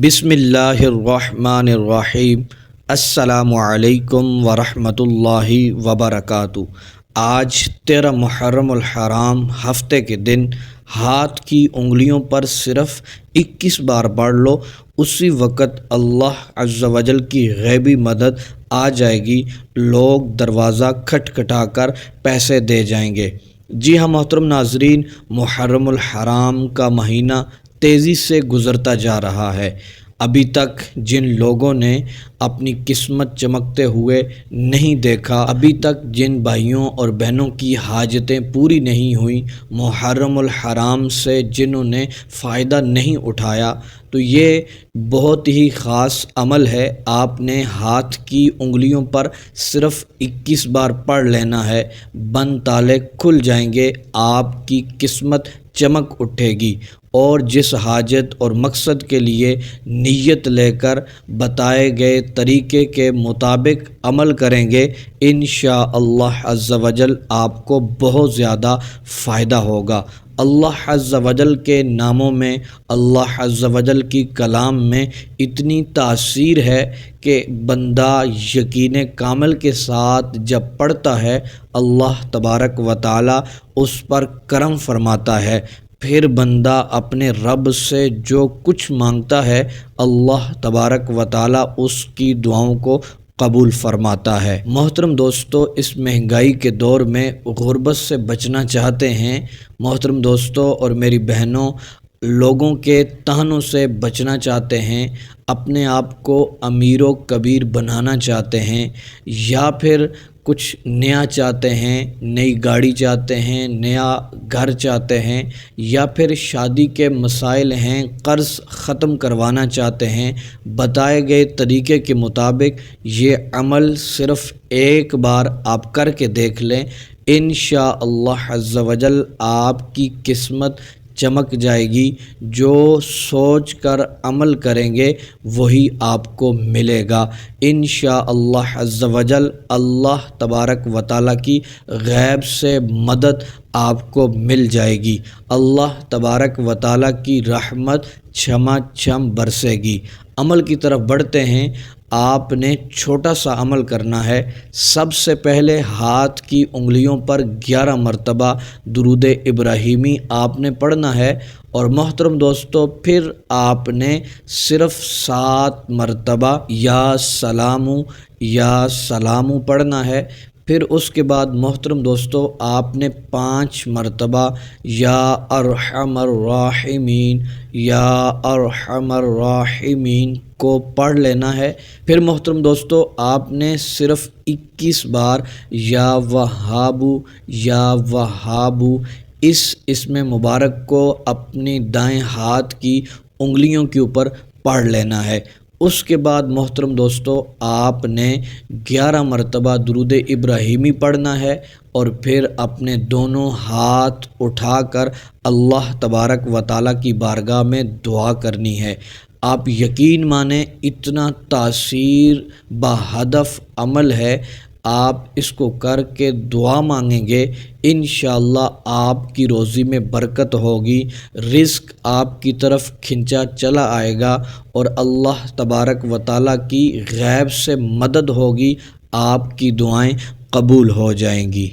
بسم اللہ الرحمن الرحیم۔ السلام علیکم ورحمۃ اللہ وبرکاتہ۔ آج 13 محرم الحرام ہفتے کے دن ہاتھ کی انگلیوں پر صرف 21 بار پڑھ لو، اسی وقت اللہ عز و جل کی غیبی مدد آ جائے گی، لوگ دروازہ کھٹکھٹا کر پیسے دے جائیں گے۔ جی ہاں محترم ناظرین، محرم الحرام کا مہینہ تیزی سے گزرتا جا رہا ہے۔ ابھی تک جن لوگوں نے اپنی قسمت چمکتے ہوئے نہیں دیکھا، ابھی تک جن بھائیوں اور بہنوں کی حاجتیں پوری نہیں ہوئیں، محرم الحرام سے جنہوں نے فائدہ نہیں اٹھایا، تو یہ بہت ہی خاص عمل ہے۔ آپ نے ہاتھ کی انگلیوں پر صرف 21 بار پڑھ لینا ہے، بند تالے کھل جائیں گے، آپ کی قسمت چمک اٹھے گی، اور جس حاجت اور مقصد کے لیے نیت لے کر بتائے گئے طریقے کے مطابق عمل کریں گے، انشاءاللہ عز و جل آپ کو بہت زیادہ فائدہ ہوگا۔ اللہ عز و جل کے ناموں میں، اللہ عز و جل کی کلام میں اتنی تاثیر ہے کہ بندہ یقین کامل کے ساتھ جب پڑھتا ہے، اللہ تبارک و تعالی اس پر کرم فرماتا ہے، پھر بندہ اپنے رب سے جو کچھ مانگتا ہے، اللہ تبارک و تعالی اس کی دعاؤں کو قبول فرماتا ہے۔ محترم دوستو، اس مہنگائی کے دور میں غربت سے بچنا چاہتے ہیں، محترم دوستو اور میری بہنوں، لوگوں کے طعنوں سے بچنا چاہتے ہیں، اپنے آپ کو امیر و کبیر بنانا چاہتے ہیں، یا پھر کچھ نیا چاہتے ہیں، نئی گاڑی چاہتے ہیں، نیا گھر چاہتے ہیں، یا پھر شادی کے مسائل ہیں، قرض ختم کروانا چاہتے ہیں، بتائے گئے طریقے کے مطابق یہ عمل صرف ایک بار آپ کر کے دیکھ لیں، انشاءاللہ عز و جل آپ کی قسمت چمک جائے گی۔ جو سوچ کر عمل کریں گے وہی آپ کو ملے گا انشاءاللہ عز و جل۔ اللہ تبارک و تعالیٰ کی غیب سے مدد آپ کو مل جائے گی، اللہ تبارک و تعالیٰ کی رحمت چھما چھم برسے گی۔ عمل کی طرف بڑھتے ہیں۔ آپ نے چھوٹا سا عمل کرنا ہے۔ سب سے پہلے ہاتھ کی انگلیوں پر 11 مرتبہ درود ابراہیمی آپ نے پڑھنا ہے، اور محترم دوستو پھر آپ نے صرف 7 مرتبہ یا سلام پڑھنا ہے۔ پھر اس کے بعد محترم دوستو آپ نے 5 مرتبہ یا ارحم الراحمین کو پڑھ لینا ہے۔ پھر محترم دوستو آپ نے صرف 21 بار یا وہابو اس اسم مبارک کو اپنی دائیں ہاتھ کی انگلیوں کے اوپر پڑھ لینا ہے۔ اس کے بعد محترم دوستو آپ نے 11 مرتبہ درود ابراہیمی پڑھنا ہے، اور پھر اپنے دونوں ہاتھ اٹھا کر اللہ تبارک و تعالیٰ کی بارگاہ میں دعا کرنی ہے۔ آپ یقین مانیں اتنا تاثیر بہدف عمل ہے، آپ اس کو کر کے دعا مانگیں گے، انشاءاللہ آپ کی روزی میں برکت ہوگی، رزق آپ کی طرف کھنچا چلا آئے گا، اور اللہ تبارک و تعالیٰ کی غیب سے مدد ہوگی، آپ کی دعائیں قبول ہو جائیں گی۔